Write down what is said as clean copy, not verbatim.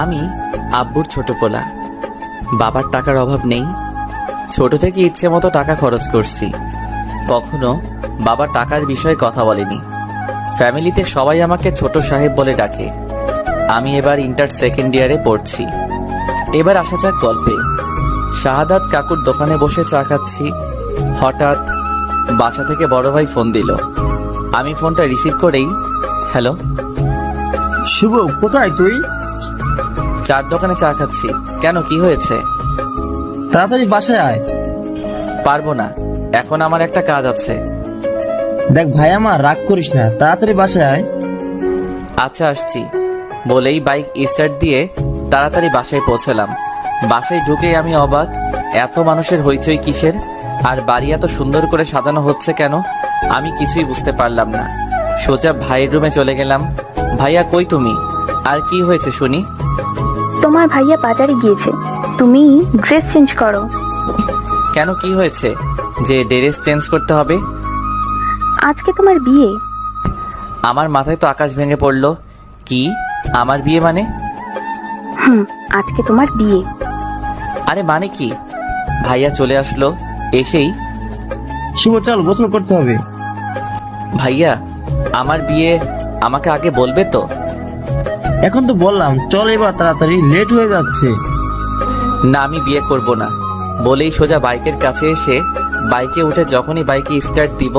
আমি আব্বুর ছোট পোলা। বাবার টাকার অভাব নেই। ছোট থেকে ইচ্ছে মতো টাকা খরচ করছি। কখনো বাবা টাকার বিষয়ে কথা বলেনি। ফ্যামিলিতে সবাই আমাকে ছোট সাহেব বলে ডাকে। আমি এবার ইন্টার সেকেন্ড ইয়ারে পড়ছি। এবার আসা যাক গল্পে। শাহাদাত কাকুর দোকানে বসে চা খাচ্ছি। হঠাৎ বাসা থেকে বড় ভাই ফোন দিল। আমি ফোনটা রিসিভ করেই, হ্যালো। শুভ, কোথায় তুই? চার দোকানে চা খাচ্ছি। কেন, কি হয়েছে? তাড়াতাড়ি বাসায় আয়। পারবো না, এখন আমার একটা কাজ আছে। দেখ ভাই, আমার রাগ করিস না, তাড়াতাড়ি বাসায় আয়। আচ্ছা, আসছি বলেই বাইক স্টার্ট দিয়ে তাড়াতাড়ি বাসায় পৌঁছলাম। বাসায় ঢুকেই আমি অবাক, এত মানুষের হইচই কিসের? আর বাড়ি এত সুন্দর করে সাজানো হচ্ছে কেন? আমি কিছুই বুঝতে পারলাম না। সোজা ভাইয়ের রুমে চলে গেলাম। ভাইয়া, কই তুমি? আর কি হয়েছে শুনি? তোমার ভাইয়া বাজারে গিয়েছে, তুমি ড্রেস চেঞ্জ করো। কেন, কি হয়েছে যে ড্রেস চেঞ্জ করতে হবে? আজকে তোমার বিয়ে। আমার মাথায় তো আকাশ ভেঙে পড়লো। কি, আমার বিয়ে মানে? আজকে তোমার বিয়ে। আরে মানে কি? ভাইয়া চলে আসলো। এসেই, শুভ চল, গোসল করতে হবে। ভাইয়া আমার বিয়ে, আমাকে আগে বলবে তো? এখন তো বললাম, চল এবার তাড়াতাড়ি, লেট হয়ে যাচ্ছে। না, আমি বিয়ে করব না বলেই সোজা বাইকের কাছে এসে বাইকে উঠে যখনই বাইকে স্টার্ট দিব